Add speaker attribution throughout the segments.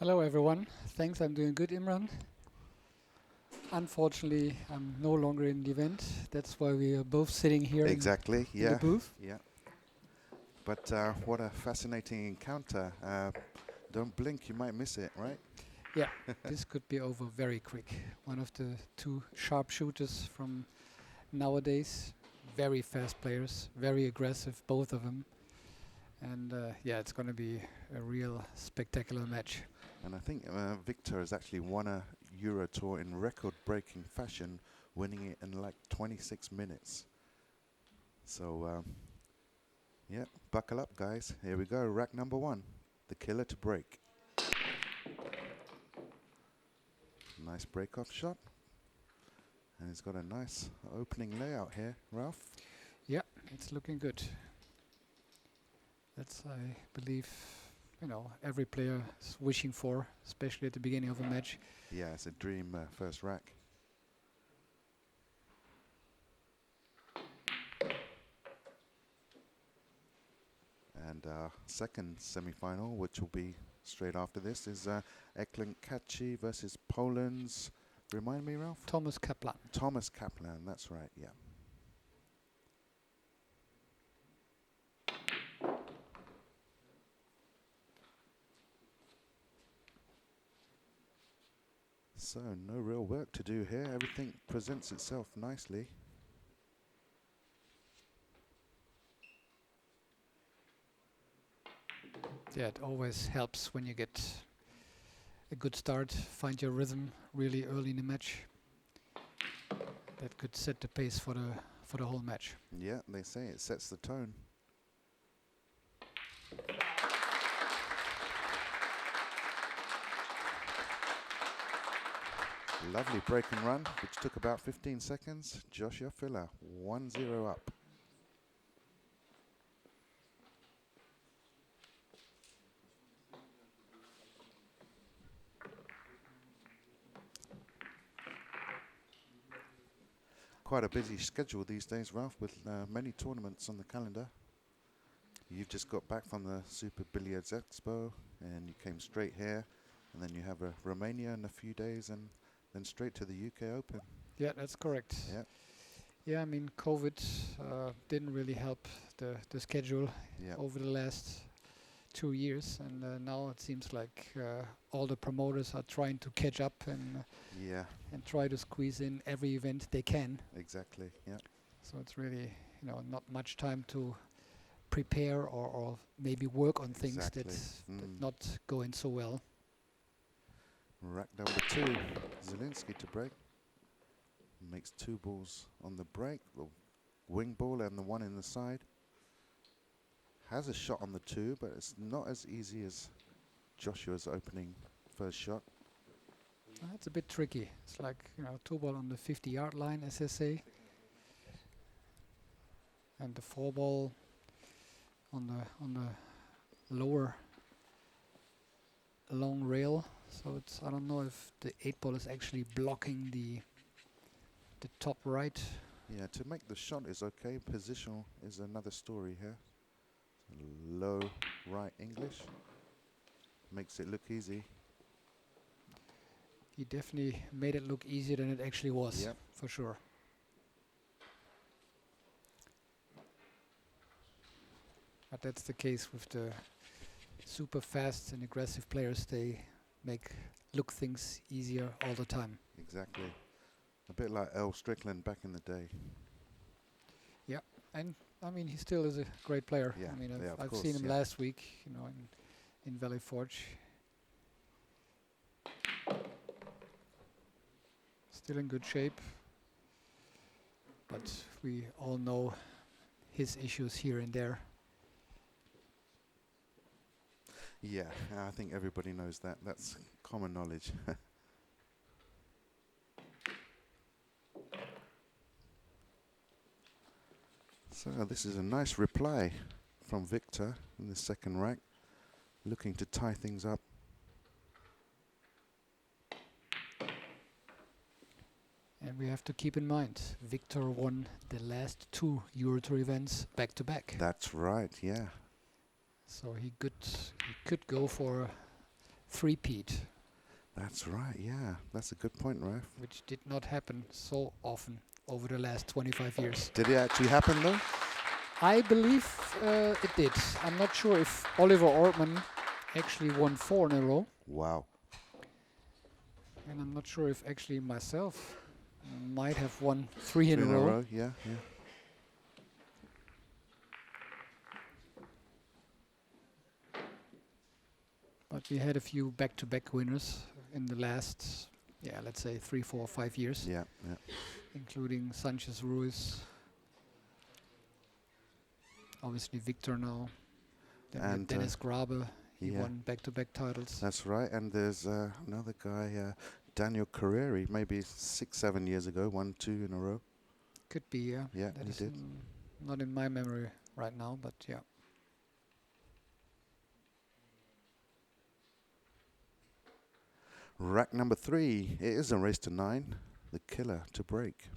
Speaker 1: Hello everyone. Thanks, I'm doing good, Imran. Unfortunately, I'm no longer in the event. That's why we are both sitting here
Speaker 2: Exactly,
Speaker 1: in the booth.
Speaker 2: Yeah. But what a fascinating encounter. Don't blink, you might miss it, right?
Speaker 1: Yeah, this could be over very quick. One of the two sharpshooters from nowadays. Very fast players, very aggressive, both of them. And yeah, it's going to be a real spectacular match.
Speaker 2: And I think Wiktor has actually won a EuroTour in record-breaking fashion, winning it in like 26 minutes. So, yeah, buckle up, guys. Here we go, rack number 1, the killer to break. Nice break-off shot. And he's got a nice opening layout here, Ralph.
Speaker 1: Yeah, it's looking good. That's, I believe, every player is wishing for, especially at the beginning of a match.
Speaker 2: Yeah, it's a dream first rack. And second semi-final, which will be straight after this, is Eklund Kaci versus Poland's, remind me, Ralph?
Speaker 1: Thomas Kaplan.
Speaker 2: Thomas Kaplan, that's right, yeah. So, no real work to do here. Everything presents itself nicely.
Speaker 1: Yeah, it always helps when you get a good start, find your rhythm really early in the match. That could set the pace for the whole match.
Speaker 2: Yeah, they say it sets the tone. Lovely break and run, which took about 15 seconds. Joshua Filler, 1-0 up. Quite a busy schedule these days, Ralph, with many tournaments on the calendar. You've just got back from the Super Billiards Expo, and you came straight here, and then you have Romania in a few days, and then straight to the UK Open.
Speaker 1: Yeah, that's correct.
Speaker 2: Yeah.
Speaker 1: Yeah, I mean, COVID didn't really help the schedule over the last 2 years, and now it seems like all the promoters are trying to catch up and try to squeeze in every event they can.
Speaker 2: Exactly, yeah.
Speaker 1: So it's really, not much time to prepare or maybe work on things that's not going so well.
Speaker 2: Rack number 2, Zieliński to break. Makes 2 balls on the break, the wing ball and the one in the side. Has a shot on the 2, but it's not as easy as Joshua's opening first shot.
Speaker 1: It's a bit tricky. It's like, 2 ball on the 50-yard line, as they say. And the 4 ball on the lower long rail. So it's, I don't know if the 8 ball is actually blocking the top right.
Speaker 2: Yeah, to make the shot is okay. Positional is another story here. Low right English. Makes it look easy.
Speaker 1: He definitely made it look easier than it actually was, for sure. But that's the case with the super fast and aggressive players. They look things easier all the time.
Speaker 2: Exactly. A bit like Earl Strickland back in the day.
Speaker 1: Yeah, and I mean, he still is a great player.
Speaker 2: Yeah,
Speaker 1: I mean,
Speaker 2: of
Speaker 1: I've
Speaker 2: course,
Speaker 1: seen him last week, in Valley Forge. Still in good shape. But we all know his issues here and there.
Speaker 2: Yeah, I think everybody knows that. That's common knowledge. So this is a nice reply from Wiktor in the second rack, looking to tie things up.
Speaker 1: And we have to keep in mind, Wiktor won the last 2 EuroTour events back to back.
Speaker 2: That's right, yeah.
Speaker 1: So he could go for three-peat.
Speaker 2: That's right, yeah. That's a good point, Ralph.
Speaker 1: Which did not happen so often over the last 25 years.
Speaker 2: Did it actually happen, though?
Speaker 1: I believe it did. I'm not sure if Oliver Ortmann actually won 4 in a row.
Speaker 2: Wow.
Speaker 1: And I'm not sure if actually myself might have won 3 in a row.
Speaker 2: Yeah, yeah.
Speaker 1: But we had a few back-to-back winners in the last, let's say 3, 4, 5 years.
Speaker 2: Yeah, yeah.
Speaker 1: Including Sanchez Ruiz. Obviously Wiktor now. Then
Speaker 2: And
Speaker 1: Dennis Grabe, he won back-to-back titles.
Speaker 2: That's right. And there's another guy, Daniel Carreri, maybe 6, 7 years ago, won 2 in a row.
Speaker 1: Could be, yeah.
Speaker 2: Yeah,
Speaker 1: that
Speaker 2: he
Speaker 1: is
Speaker 2: did.
Speaker 1: Not in my memory right now, but yeah.
Speaker 2: Rack number 3. It is a race to 9. The killer to break.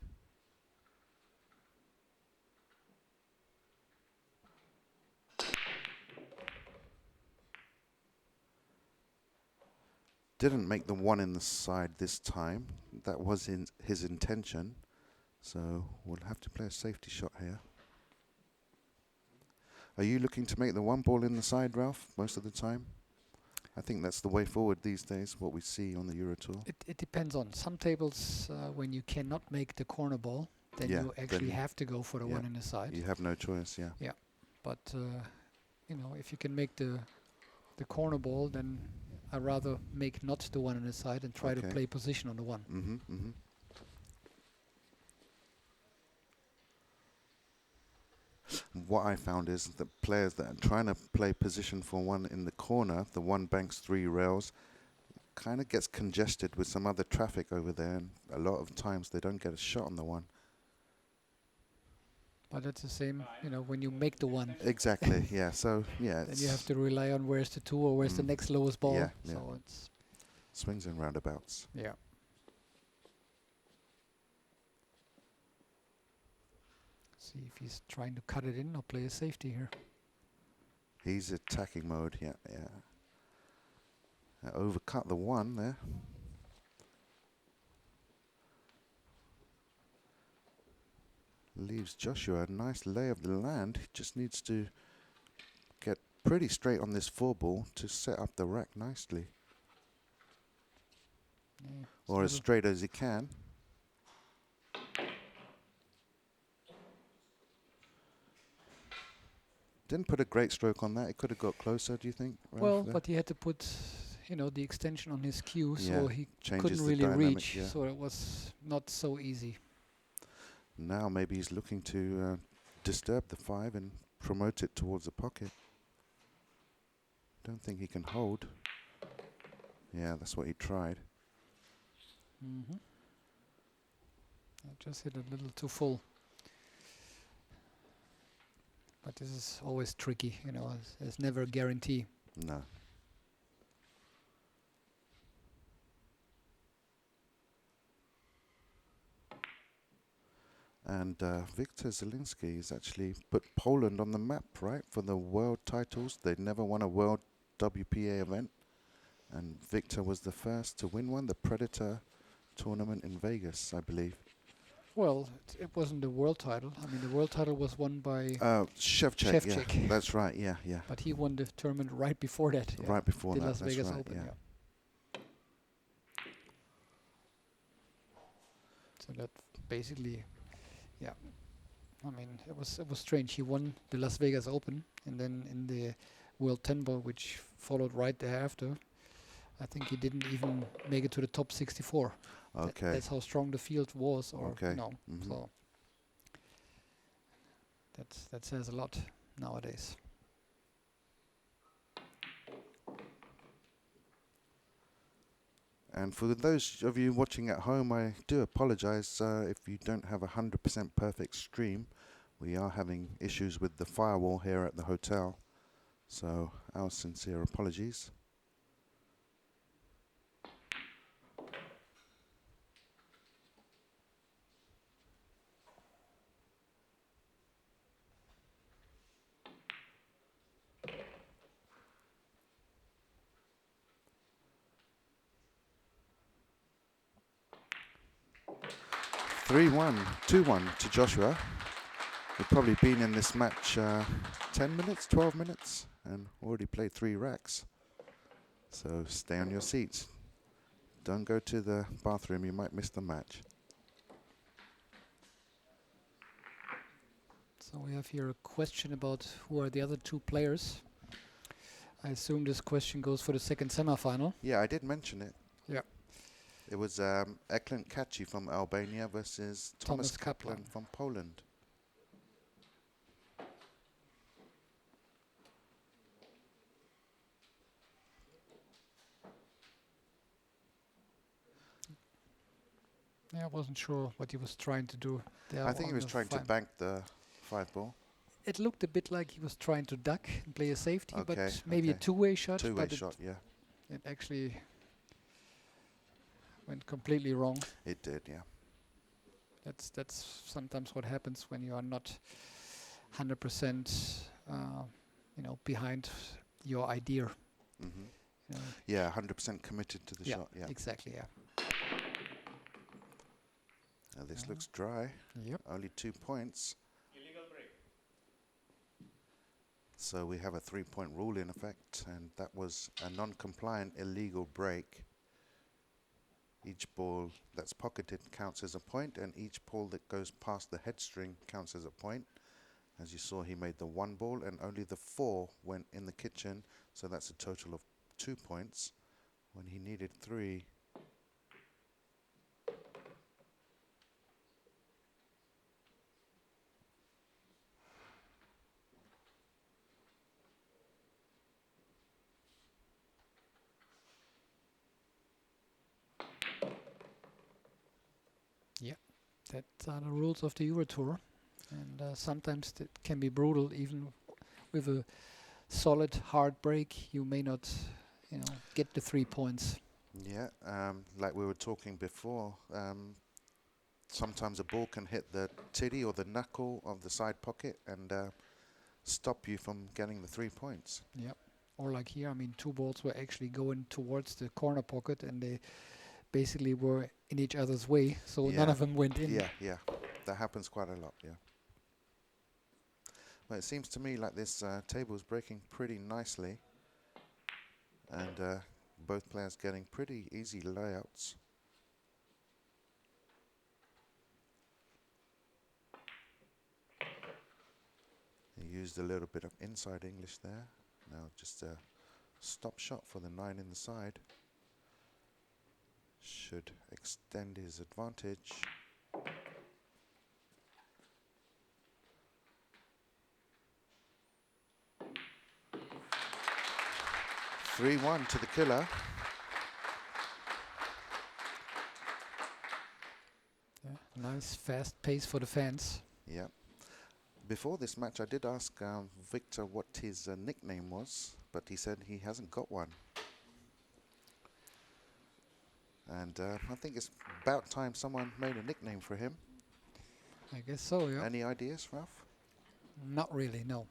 Speaker 2: Didn't make the 1 in the side this time. That was his intention. So we'll have to play a safety shot here. Are you looking to make the 1 ball in the side, Ralph, most of the time? I think that's the way forward these days, what we see on the EuroTour.
Speaker 1: It depends on some tables. When you cannot make the corner ball, then you actually have to go for the 1 in the side.
Speaker 2: You have no choice, yeah.
Speaker 1: Yeah, but if you can make the corner ball, then I'd rather make not the 1 in the side and try to play position on the 1.
Speaker 2: Mm-hmm, mm-hmm. What I found is that players that are trying to play position for 1 in the corner, the 1 banks 3 rails, kind of gets congested with some other traffic over there, and a lot of times they don't get a shot on the 1.
Speaker 1: But that's the same, when you make the 1.
Speaker 2: Exactly, yeah. So, yeah.
Speaker 1: Then you have to rely on where's the 2 or where's the next lowest ball.
Speaker 2: Yeah,
Speaker 1: so it's
Speaker 2: swings and roundabouts.
Speaker 1: Yeah. See if he's trying to cut it in or play a safety here.
Speaker 2: He's attacking mode, yeah. Overcut the 1 there. Leaves Joshua a nice lay of the land. He just needs to get pretty straight on this 4 ball to set up the rack nicely.
Speaker 1: Yeah,
Speaker 2: or as straight as he can. Didn't put a great stroke on that. It could have got closer, do you think?
Speaker 1: Well, but he had to put, the extension on his cue, so he
Speaker 2: changes
Speaker 1: couldn't
Speaker 2: the
Speaker 1: really
Speaker 2: dynamic,
Speaker 1: reach. So it was not so easy.
Speaker 2: Now maybe he's looking to disturb the 5 and promote it towards the pocket. Don't think he can hold. Yeah, that's what he tried.
Speaker 1: I just hit a little too full. But this is always tricky, there's never a guarantee.
Speaker 2: No. And Wiktor Zieliński has actually put Poland on the map, right, for the world titles. They never won a world WPA event. And Wiktor was the first to win one, the Predator tournament in Vegas, I believe.
Speaker 1: Well, it wasn't the world title. I mean, the world title was won by
Speaker 2: Shevchik. Yeah, that's right, yeah.
Speaker 1: But he won the tournament right before that. Yeah.
Speaker 2: Right before
Speaker 1: the
Speaker 2: that,
Speaker 1: Las
Speaker 2: that's
Speaker 1: Vegas
Speaker 2: right,
Speaker 1: Open, So that basically, I mean, it was strange. He won the Las Vegas Open, and then in the World 10 ball, which followed right thereafter, I think he didn't even make it to the top 64.
Speaker 2: Okay.
Speaker 1: That's how strong the field was, or no.
Speaker 2: Mm-hmm.
Speaker 1: So that says a lot nowadays.
Speaker 2: And for those of you watching at home, I do apologize if you don't have 100% perfect stream. We are having issues with the firewall here at the hotel, so our sincere apologies. 3-1, 2-1 to Joshua. We've probably been in this match 10 minutes, 12 minutes, and already played 3 racks. So stay on your seats. Don't go to the bathroom, you might miss the match.
Speaker 1: So we have here a question about who are the other 2 players. I assume this question goes for the second semifinal.
Speaker 2: Yeah, I did mention it.
Speaker 1: Yeah.
Speaker 2: It was Eklund Kaci from Albania versus Thomas Kaplan from Poland.
Speaker 1: Yeah, I wasn't sure what he was trying to do there.
Speaker 2: I think he was trying to bank the 5 ball.
Speaker 1: It looked a bit like he was trying to duck and play a safety,
Speaker 2: Okay,
Speaker 1: but maybe a
Speaker 2: okay.
Speaker 1: two-way shot.
Speaker 2: Two-way shot, yeah.
Speaker 1: It actually went completely wrong.
Speaker 2: It did, yeah.
Speaker 1: That's sometimes what happens when you are not 100%, behind your idea.
Speaker 2: Mm-hmm. Yeah, 100% committed to the shot, yeah.
Speaker 1: Exactly, yeah.
Speaker 2: Now this looks dry.
Speaker 1: Yep.
Speaker 2: Only 2 points.
Speaker 3: Illegal break.
Speaker 2: So we have a 3-point rule in effect, and that was a non-compliant illegal break. Each ball that's pocketed counts as a point, and each ball that goes past the head string counts as a point. As you saw, he made the 1 ball, and only the 4 went in the kitchen, so that's a total of 2 points when he needed 3.
Speaker 1: That are the rules of the EuroTour, and sometimes it can be brutal. Even with a solid hard break, you may not, get the 3 points.
Speaker 2: Yeah, like we were talking before, sometimes a ball can hit the titty or the knuckle of the side pocket and stop you from getting the 3 points.
Speaker 1: Yep. Or like here, 2 balls were actually going towards the corner pocket, and they basically were in each other's way, so none of them went in.
Speaker 2: Yeah, that happens quite a lot, yeah. But it seems to me like this table is breaking pretty nicely, and both players getting pretty easy layouts. He used a little bit of inside English there. Now just a stop shot for the 9 in the side. Should extend his advantage. (3-1) to the killer.
Speaker 1: Yeah, nice fast pace for the fans.
Speaker 2: Yeah. Before this match, I did ask Wiktor what his nickname was, but he said he hasn't got one. And I think it's about time someone made a nickname for him.
Speaker 1: I guess so, yeah.
Speaker 2: Any ideas, Ralph?
Speaker 1: Not really, no.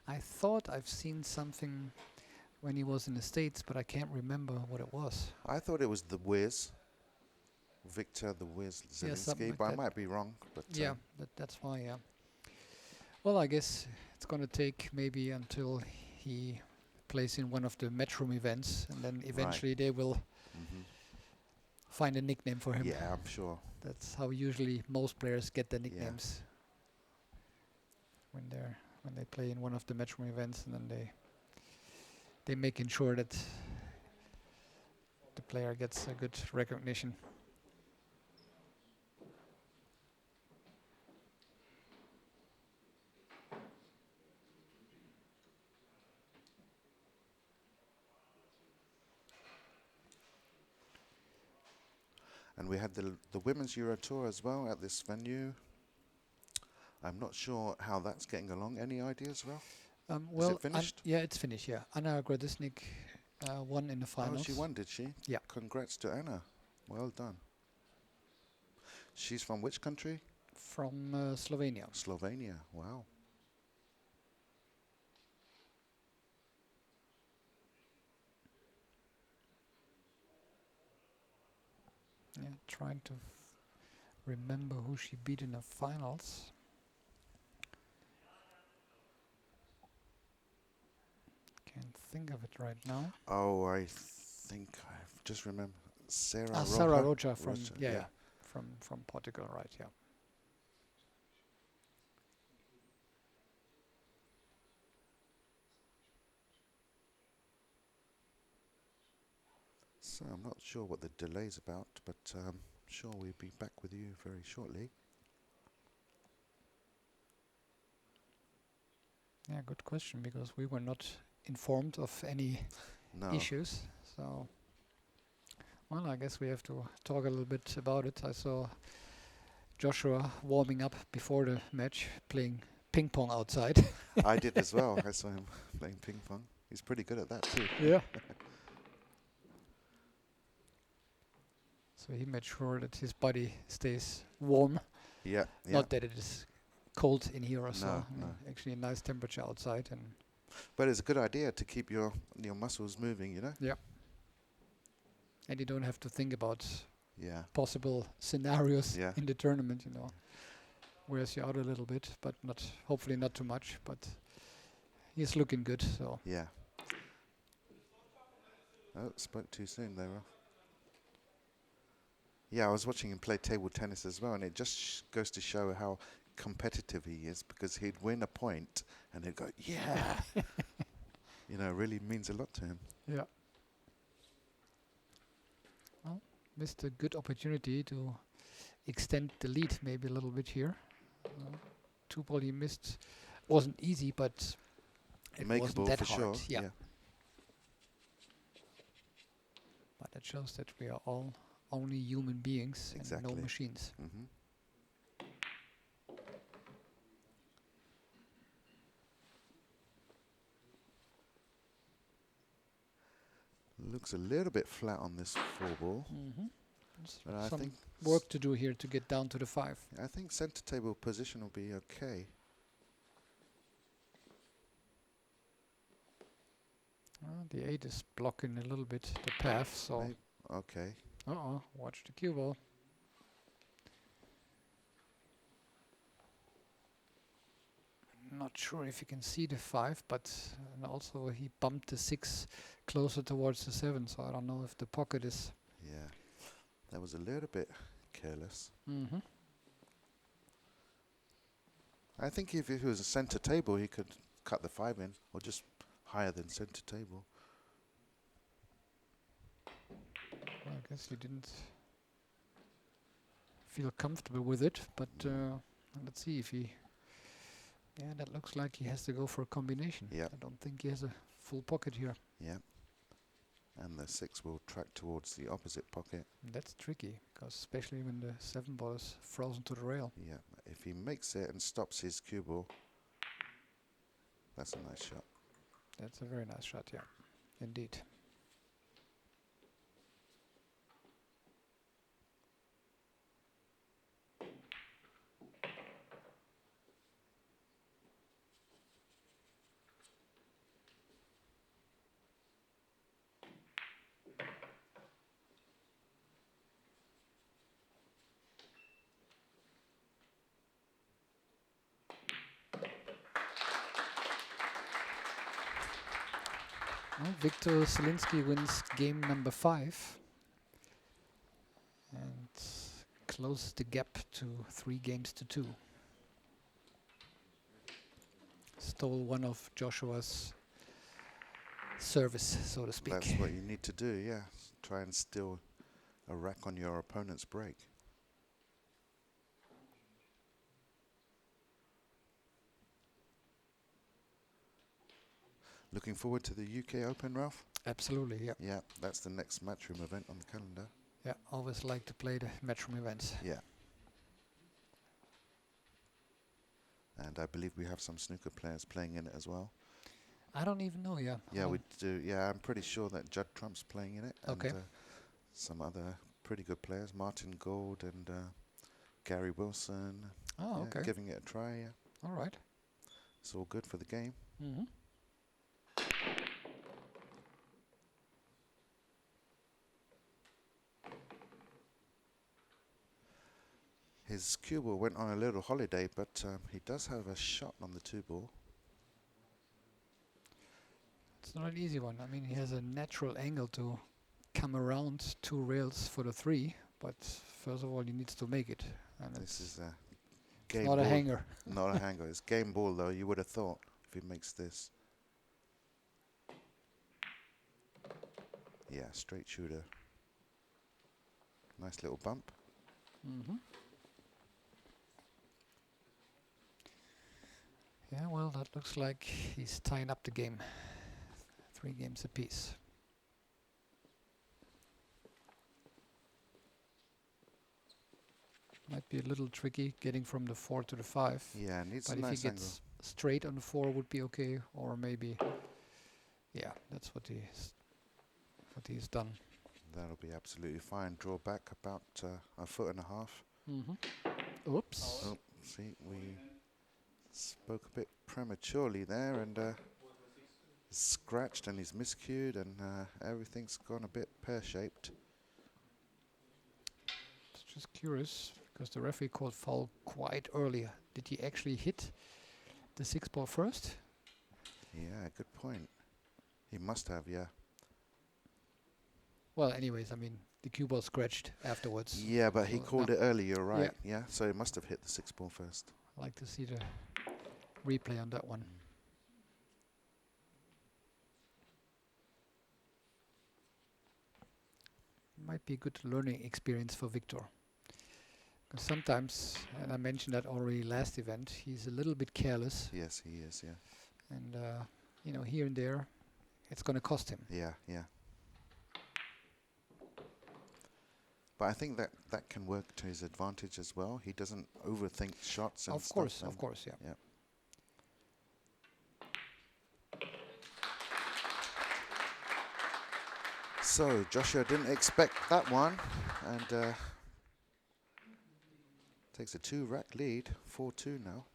Speaker 1: I thought I've seen something when he was in the States, but I can't remember what it was.
Speaker 2: I thought it was the Wiz. Wiktor the Wiz Zieliński,
Speaker 1: like
Speaker 2: but I
Speaker 1: that.
Speaker 2: might be wrong. But
Speaker 1: Yeah, that's why, yeah. Well, I guess it's going to take maybe until he plays in one of the Matchroom events, and then eventually they will find a nickname for him.
Speaker 2: Yeah, I'm sure.
Speaker 1: That's how usually most players get their nicknames when they play in one of the Matchroom events, and then they making sure that the player gets a good recognition.
Speaker 2: And we had the Women's EuroTour as well at this venue. I'm not sure how that's getting along. Any ideas, Ralph?
Speaker 1: Well,
Speaker 2: is it finished?
Speaker 1: yeah, it's finished, yeah. Anna Gradisnik won in the finals.
Speaker 2: Oh, she won, did she?
Speaker 1: Yeah.
Speaker 2: Congrats to Anna. Well done. She's from which country?
Speaker 1: From Slovenia.
Speaker 2: Slovenia, wow.
Speaker 1: Yeah, trying to remember who she beat in the finals. Can't think of it right now.
Speaker 2: Oh, I think I've just remembered. Sarah
Speaker 1: Sarah Rocha from
Speaker 2: Rocha,
Speaker 1: from Portugal, right? Yeah.
Speaker 2: So I'm not sure what the delay's about, but sure we'll be back with you very shortly.
Speaker 1: Yeah, good question, because we were not informed of any issues. So, well, I guess we have to talk a little bit about it. I saw Joshua warming up before the match, playing ping pong outside.
Speaker 2: I did as well. I saw him playing ping pong. He's pretty good at that too.
Speaker 1: Yeah. So he made sure that his body stays warm.
Speaker 2: Yeah.
Speaker 1: Not that it is cold in here or so.
Speaker 2: No,
Speaker 1: I mean, actually a nice temperature outside.
Speaker 2: But it's a good idea to keep your muscles moving, you know?
Speaker 1: Yeah. And you don't have to think about possible scenarios
Speaker 2: Yeah.
Speaker 1: in the tournament, you know. Wears you out a little bit, but hopefully not too much. But he's looking good, so.
Speaker 2: Yeah. Oh, spoke too soon there, Ralph. Yeah, I was watching him play table tennis as well, and it just goes to show how competitive he is, because he'd win a point and he'd go, yeah. You know, it really means a lot to him.
Speaker 1: Yeah. Well, missed a good opportunity to extend the lead maybe a little bit here. 2-ball he missed. Wasn't easy, but it wasn't that hard.
Speaker 2: Sure.
Speaker 1: Yeah. But that shows that we are all only human beings and no machines.
Speaker 2: Mm-hmm. Looks a little bit flat on this 4-ball.
Speaker 1: Mm-hmm.
Speaker 2: But I think
Speaker 1: work to do here to get down to the 5.
Speaker 2: I think center table position will be okay.
Speaker 1: The 8 is blocking a little bit the path, so.
Speaker 2: Okay.
Speaker 1: Watch the cue ball. Not sure if you can see the 5, but also he bumped the 6 closer towards the 7, so I don't know if the pocket is.
Speaker 2: Yeah, that was a little bit careless.
Speaker 1: Mm-hmm.
Speaker 2: I think if it was a center table, he could cut the 5 in, or just higher than center table.
Speaker 1: Well, I guess he didn't feel comfortable with it, but let's see if he. Yeah, that looks like he has to go for a combination.
Speaker 2: Yeah.
Speaker 1: I don't think he has a full pocket here.
Speaker 2: Yeah. And the 6 will track towards the opposite pocket.
Speaker 1: That's tricky, because especially when the 7-ball is frozen to the rail.
Speaker 2: Yeah. If he makes it and stops his cue ball, that's a nice shot.
Speaker 1: That's a very nice shot, yeah. Indeed. Well, Wiktor Zieliński wins game number 5 and closes the gap to 3 games to 2. Stole one of Joshua's service, so to speak.
Speaker 2: That's what you need to do, yeah. Try and steal a rack on your opponent's break. Looking forward to the UK Open, Ralph?
Speaker 1: Absolutely, yeah.
Speaker 2: Yeah, that's the next matchroom event on the calendar.
Speaker 1: Yeah, always like to play the matchroom events.
Speaker 2: Yeah. And I believe we have some snooker players playing in it as well.
Speaker 1: I don't even know, yeah.
Speaker 2: Yeah, we do. Yeah, I'm pretty sure that Judd Trump's playing in it.
Speaker 1: Okay.
Speaker 2: And some other pretty good players, Martin Gold and Gary Wilson.
Speaker 1: Oh,
Speaker 2: yeah,
Speaker 1: okay.
Speaker 2: Giving it a try, yeah.
Speaker 1: All right.
Speaker 2: It's all good for the game.
Speaker 1: Mm-hmm.
Speaker 2: His cue ball went on a little holiday, but he does have a shot on the 2-ball.
Speaker 1: It's not an easy one. I mean, he has a natural angle to come around 2 rails for the 3, but first of all, he needs to make it. And
Speaker 2: This is a
Speaker 1: it's
Speaker 2: game
Speaker 1: not
Speaker 2: ball.
Speaker 1: a hanger.
Speaker 2: Not a hanger. It's game ball, though. You would have thought if he makes this. Yeah, straight shooter. Nice little bump.
Speaker 1: Mm-hmm. Yeah, well, that looks like he's tying up the game. 3 games apiece. Might be a little tricky getting from the 4 to the 5.
Speaker 2: Yeah, needs
Speaker 1: But
Speaker 2: a
Speaker 1: if
Speaker 2: nice
Speaker 1: he
Speaker 2: angle.
Speaker 1: gets straight on the 4 would be okay, or maybe, yeah, that's what he's done.
Speaker 2: That'll be absolutely fine. Draw back about a 1.5 foot.
Speaker 1: Mm-hmm. Oops.
Speaker 2: Oh, see, we spoke a bit prematurely there, and scratched, and he's miscued, and everything's gone a bit pear-shaped.
Speaker 1: Just curious, because the referee called foul quite early. Did he actually hit the 6 ball first?
Speaker 2: Yeah, good point. He must have, yeah.
Speaker 1: Well, anyways, I mean, the cue ball scratched afterwards.
Speaker 2: Yeah, but he
Speaker 1: So
Speaker 2: called
Speaker 1: no.
Speaker 2: it early, you're right. Yeah, so he must have hit the 6 ball first.
Speaker 1: I'd like to see the replay on that one. Might be a good learning experience for Wiktor. Because sometimes, and I mentioned that already last event, he's a little bit careless.
Speaker 2: Yes, he is, yeah.
Speaker 1: And, you know, here and there, it's going to cost him.
Speaker 2: Yeah, yeah. But I think that can work to his advantage as well. He doesn't overthink shots and stuff.
Speaker 1: Of course, yeah.
Speaker 2: Yeah. So Joshua didn't expect that one, and takes a 2-rack lead, 4-2 now.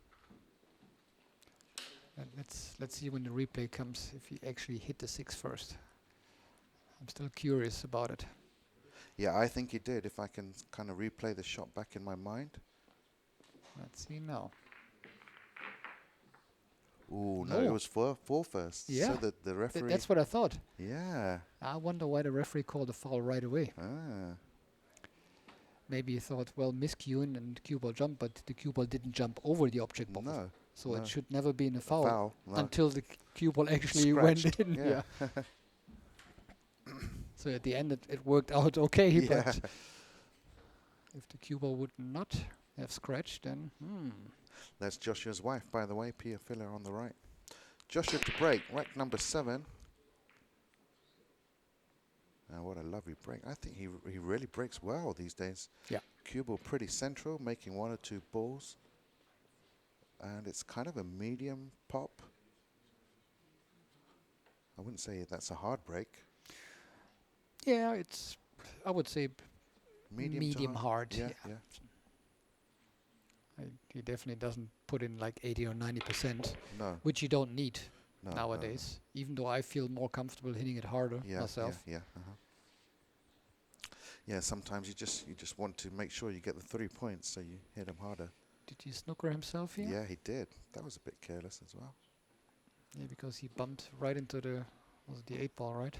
Speaker 1: And let's see when the replay comes if he actually hit the 6 first. I'm still curious about it.
Speaker 2: Yeah, I think he did. If I can kind of replay the shot back in my mind.
Speaker 1: Let's see now.
Speaker 2: Ooh, no, it was 4 first.
Speaker 1: Yeah,
Speaker 2: So the referee.
Speaker 1: that's what I thought.
Speaker 2: Yeah.
Speaker 1: I wonder why the referee called the foul right away.
Speaker 2: Ah.
Speaker 1: Maybe he thought, well, miscuing and cue ball jump, but the cue ball didn't jump over the object ball.
Speaker 2: No.
Speaker 1: So
Speaker 2: no.
Speaker 1: it should never be in a foul,
Speaker 2: No.
Speaker 1: until the cue ball actually
Speaker 2: Scratched,
Speaker 1: went in.
Speaker 2: yeah.
Speaker 1: So at the end it worked out okay,
Speaker 2: Yeah.
Speaker 1: but if the cue ball would not have scratched, then
Speaker 2: That's Joshua's wife, by the way, Pia Filler on the right. Joshua to break, rack number 7. What a lovely break. I think he really breaks well these days.
Speaker 1: Yeah.
Speaker 2: Cue ball pretty central, making 1 or 2 balls. And it's kind of a medium pop. I wouldn't say that's a hard break.
Speaker 1: yeah, it's, I would say,
Speaker 2: Medium to
Speaker 1: hard.
Speaker 2: Yeah,
Speaker 1: Yeah.
Speaker 2: yeah.
Speaker 1: He definitely doesn't put in like 80 or 90%,
Speaker 2: No.
Speaker 1: which you don't need
Speaker 2: No,
Speaker 1: nowadays, even though I feel more comfortable hitting it harder myself.
Speaker 2: Yeah, yeah, sometimes you just want to make sure you get the 3 points, so you hit him harder.
Speaker 1: Did he snooker himself here?
Speaker 2: Yeah, he did. That was a bit careless as well.
Speaker 1: Yeah, because he bumped right into was it the 8 ball, right?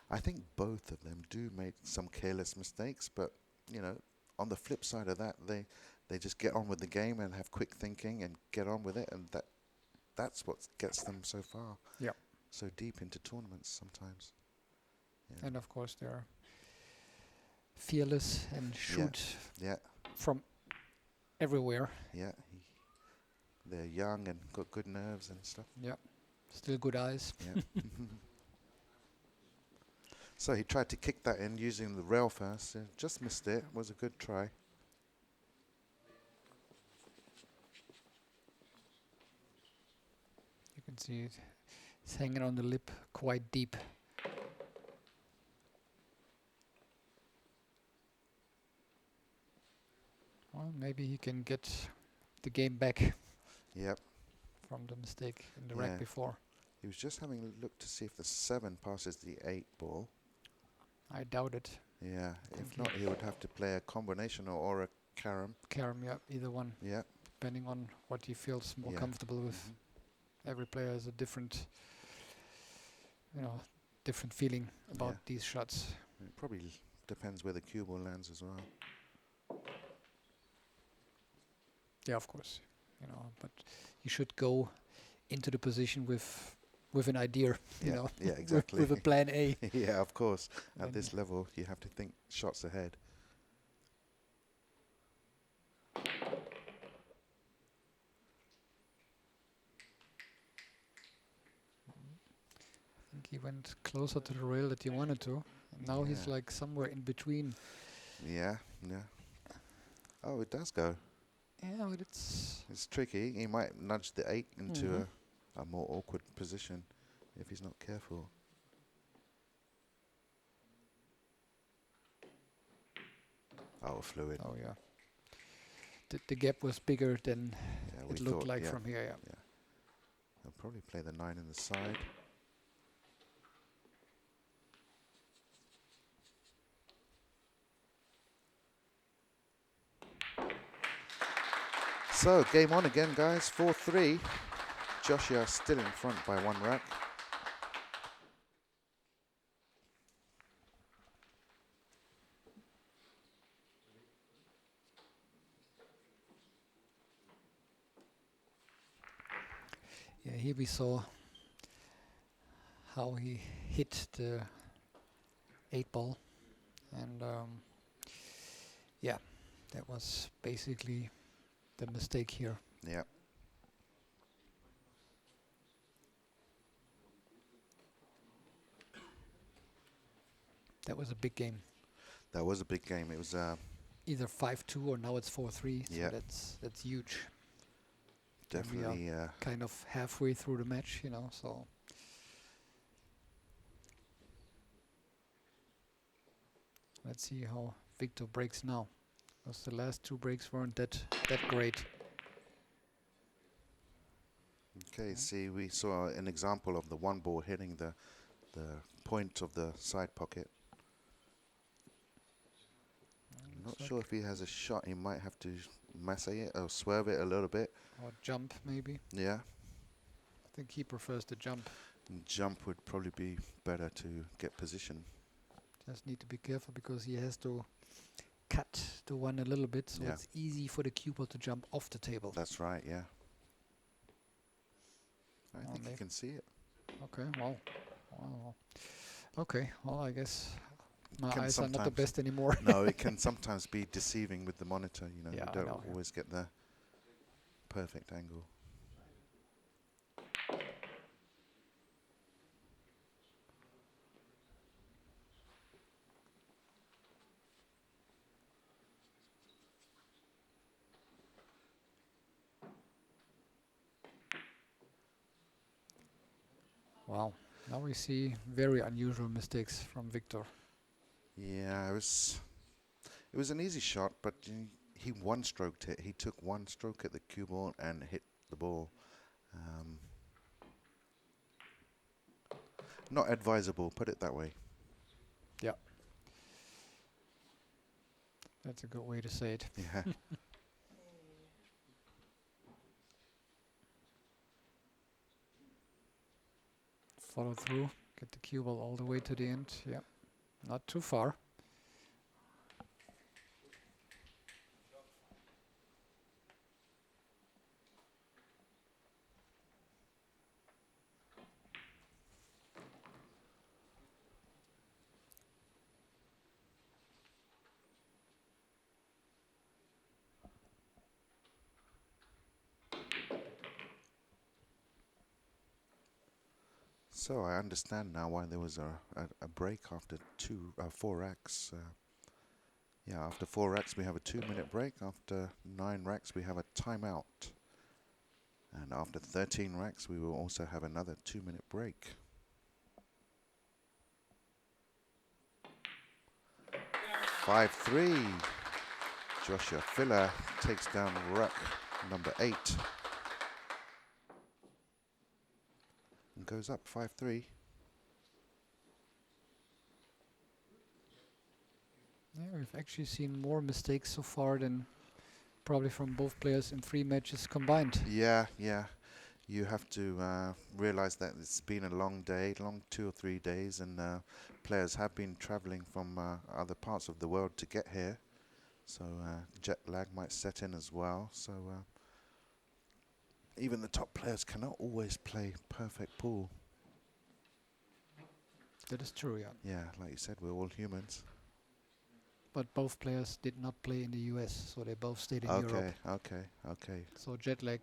Speaker 2: I think both of them do make some careless mistakes, but you know, on the flip side of that, they just get on with the game and have quick thinking and get on with it, and that's what gets them so far.
Speaker 1: Yeah.
Speaker 2: So deep into tournaments sometimes. Yeah.
Speaker 1: And of course they're fearless and shoot
Speaker 2: Yeah.
Speaker 1: from everywhere.
Speaker 2: Yeah. They're young and got good nerves and stuff.
Speaker 1: Yeah. Still good eyes.
Speaker 2: Yeah. So he tried to kick that in using the rail first. Just missed it. Was a good try.
Speaker 1: You can see it. It's hanging on the lip quite deep. Well, maybe he can get the game back
Speaker 2: Yep.
Speaker 1: from the mistake in the rack before.
Speaker 2: He was just having a look to see if the 7 passes the 8 ball.
Speaker 1: I doubt it.
Speaker 2: Yeah, if not, he would have to play a combination or a carom.
Speaker 1: Carom, yeah, either one.
Speaker 2: Yeah.
Speaker 1: Depending on what he feels more comfortable with. Every player has a different, different feeling about these shots.
Speaker 2: It probably depends where the cue ball lands as well.
Speaker 1: Yeah, of course. But you should go into the position with an idea.
Speaker 2: Yeah, exactly.
Speaker 1: with a plan A.
Speaker 2: Yeah, of course. At this level, you have to think shots ahead.
Speaker 1: I think he went closer to the rail that he wanted to. And now he's like somewhere in between.
Speaker 2: Yeah. Oh, it does go.
Speaker 1: Yeah, but it's
Speaker 2: tricky. He might nudge the 8 into a more awkward position if he's not careful. Oh, fluid.
Speaker 1: Oh, yeah. The gap was bigger than it looked like from here,
Speaker 2: yeah. He'll probably play the 9 in the side. So, game on again, guys. 4-3. Joshua still in front by 1 rack.
Speaker 1: Yeah, here we saw how he hit the 8 ball. And that was basically the mistake here.
Speaker 2: Yeah.
Speaker 1: That was a big game.
Speaker 2: That was a big game. It was
Speaker 1: either 5-2 or now it's 4-3.
Speaker 2: Yeah.
Speaker 1: So that's huge.
Speaker 2: Definitely.
Speaker 1: We are kind of halfway through the match, so. Let's see how Wiktor breaks now. Because the last 2 breaks weren't that great.
Speaker 2: Okay, see, we saw an example of the 1 ball hitting the point of the side pocket. Not sure if he has a shot. He might have to masse it or swerve it a little bit.
Speaker 1: Or jump, maybe.
Speaker 2: Yeah.
Speaker 1: I think he prefers the jump.
Speaker 2: Jump would probably be better to get position.
Speaker 1: Just need to be careful because he has to cut the 1 a little bit, so it's easy for the cue ball to jump off the table.
Speaker 2: That's right, yeah. I think you can see it.
Speaker 1: Okay, well. Okay, well, I guess my eyes are not the best anymore.
Speaker 2: No, it can sometimes be deceiving with the monitor, you don't always get the perfect angle.
Speaker 1: Wow, now we see very unusual mistakes from Wiktor.
Speaker 2: Yeah, it was an easy shot, but he 1-stroked it. He took 1 stroke at the cue ball and hit the ball. Not advisable, put it that way.
Speaker 1: Yeah. That's a good way to say it.
Speaker 2: Yeah.
Speaker 1: Follow through, get the cue ball all the way to the end. Yeah, not too far.
Speaker 2: So I understand now why there was a break after 4 racks. After 4 racks we have a 2-minute break. After 9 racks we have a timeout. And after 13 racks we will also have another 2-minute break. Yeah. 5-3. Joshua Filler takes down rack number 8. goes up 5-3.
Speaker 1: Yeah, we've actually seen more mistakes so far than probably from both players in 3 matches combined.
Speaker 2: Yeah, yeah. You have to realize that it's been a long day, long 2 or 3 days, and players have been traveling from other parts of the world to get here. So jet lag might set in as well. So even the top players cannot always play perfect pool.
Speaker 1: That is true, yeah.
Speaker 2: Yeah, like you said, we're all humans.
Speaker 1: But both players did not play in the US, so they both stayed in Europe.
Speaker 2: Okay.
Speaker 1: So jet lag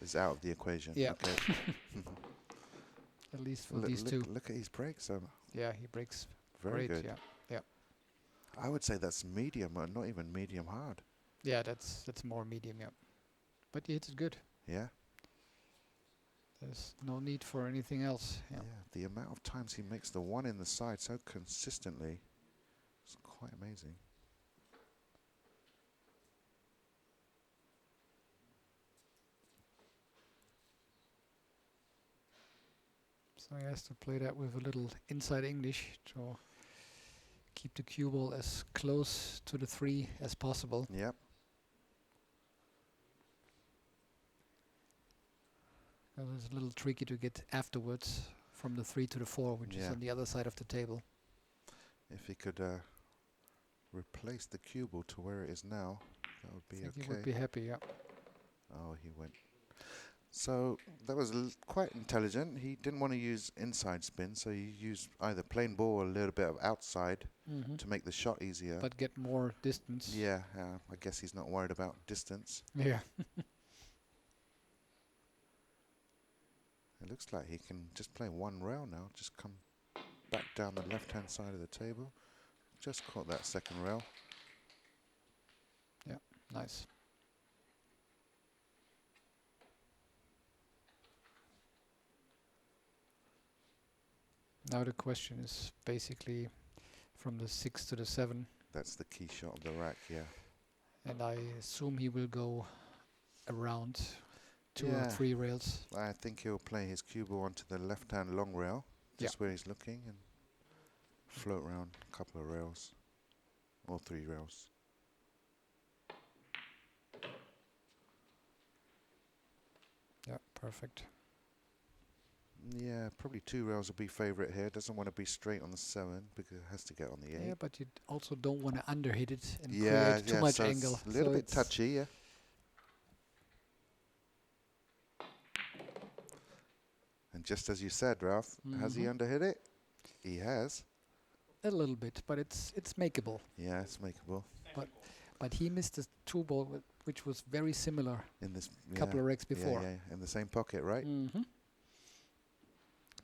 Speaker 2: is out of the equation.
Speaker 1: Yeah.
Speaker 2: Okay.
Speaker 1: at least for these two.
Speaker 2: Look at his breaks.
Speaker 1: Yeah, he breaks
Speaker 2: Very
Speaker 1: great.
Speaker 2: good.
Speaker 1: Yeah.
Speaker 2: I would say that's medium, or not even medium hard.
Speaker 1: Yeah, that's more medium, yeah. But he hits it good.
Speaker 2: Yeah.
Speaker 1: There's no need for anything else. Yeah.
Speaker 2: The amount of times he makes the one in the side so consistently, it's quite amazing.
Speaker 1: So he has to play that with a little inside English to keep the cue ball as close to the 3 as possible.
Speaker 2: Yep.
Speaker 1: It's a little tricky to get afterwards from the 3 to the 4, which is on the other side of the table.
Speaker 2: If he could replace the cue ball to where it is now, that would be
Speaker 1: I think
Speaker 2: okay.
Speaker 1: he would be happy, yeah.
Speaker 2: Oh, he went. So that was quite intelligent. He didn't want to use inside spin, so he used either plain ball or a little bit of outside to make the shot easier.
Speaker 1: But get more distance.
Speaker 2: Yeah, I guess he's not worried about distance.
Speaker 1: Yeah.
Speaker 2: It looks like he can just play one rail now. Just come back down the left-hand side of the table. Just caught that second rail.
Speaker 1: Yeah, nice. Now the question is basically from the 6 to the 7.
Speaker 2: That's the key shot of the rack, yeah.
Speaker 1: And I assume he will go around 2 or 3 rails.
Speaker 2: I think he'll play his cue ball onto the left-hand long rail, just where he's looking, and float around a couple of rails, or 3 rails.
Speaker 1: Yeah, perfect.
Speaker 2: Yeah, probably 2 rails will be favourite here. Doesn't want to be straight on the 7 because it has to get on the 8.
Speaker 1: Yeah, but you also don't want to underhit it and create too much
Speaker 2: so
Speaker 1: angle.
Speaker 2: It's a little bit touchy, yeah. And just as you said, Ralph, has he underhit it? He has.
Speaker 1: A little bit, but it's makeable.
Speaker 2: Yeah, it's makeable.
Speaker 1: But he missed a 2 ball which was very similar
Speaker 2: In this
Speaker 1: couple of racks before.
Speaker 2: Yeah, in the same pocket, right?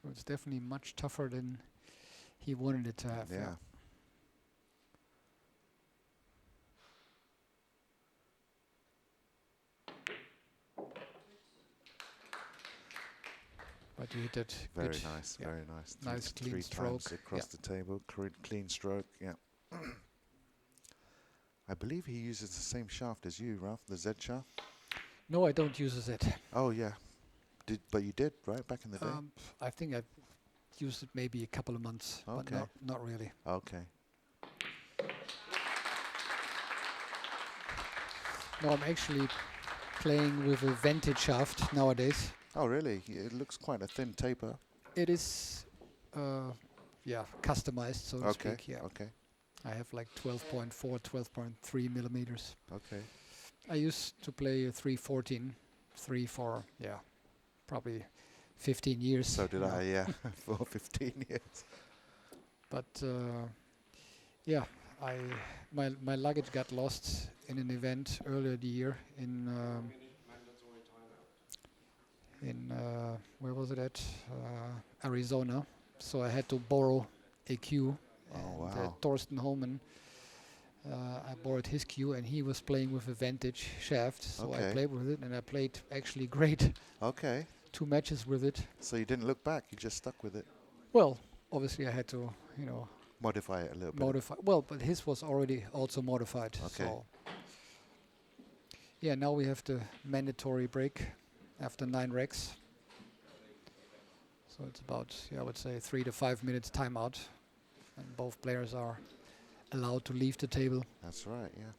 Speaker 1: So it's definitely much tougher than he wanted it to have.
Speaker 2: Yeah.
Speaker 1: But you hit it
Speaker 2: Very
Speaker 1: good.
Speaker 2: nice,
Speaker 1: Yeah.
Speaker 2: very nice.
Speaker 1: Nice clean
Speaker 2: three
Speaker 1: stroke.
Speaker 2: times across the table, clean stroke, yeah. I believe he uses the same shaft as you, Ralph, the Z shaft.
Speaker 1: No, I don't use a Z.
Speaker 2: Oh, yeah. But you did, right, back in the day?
Speaker 1: I think I've used it maybe a couple of months, but not really.
Speaker 2: Okay.
Speaker 1: No, I'm actually playing with a vented shaft nowadays.
Speaker 2: Oh, really? It looks quite a thin taper.
Speaker 1: It is, customized, so to speak. Yeah.
Speaker 2: Okay.
Speaker 1: I have like 12.4, 12.3 millimeters.
Speaker 2: Okay.
Speaker 1: I used to play a 314, 3 for, probably 15 years.
Speaker 2: So did I, yeah, for 15 years.
Speaker 1: But my luggage got lost in an event earlier the year in where was it at? Arizona. So I had to borrow a cue.
Speaker 2: Oh,
Speaker 1: And
Speaker 2: wow.
Speaker 1: Thorsten Holman, I borrowed his cue, and he was playing with a vintage shaft. So I played with it, and I played actually great.
Speaker 2: Okay.
Speaker 1: 2 matches with it.
Speaker 2: So you didn't look back, you just stuck with it.
Speaker 1: Well, obviously I had to,
Speaker 2: Modify it a little bit.
Speaker 1: modify. Well, but his was already also modified.
Speaker 2: Okay.
Speaker 1: So yeah, now we have the mandatory break after 9 racks. So it's about, I would say 3 to 5 minutes timeout, and both players are allowed to leave the table.
Speaker 2: That's right, yeah.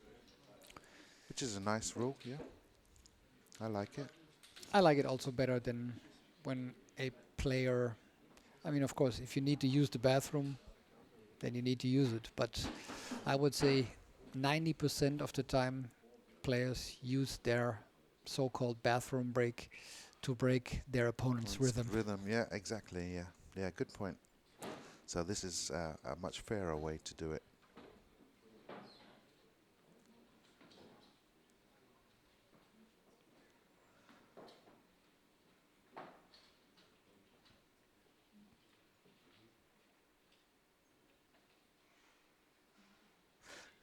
Speaker 2: Which is a nice rule, yeah. I like it.
Speaker 1: I like it also better than when a player, I mean, of course, if you need to use the bathroom, then you need to use it. But I would say 90% of the time, players use their so-called bathroom break to break their opponent's rhythm.
Speaker 2: Yeah, exactly, yeah. Yeah, good point. So this is a much fairer way to do it.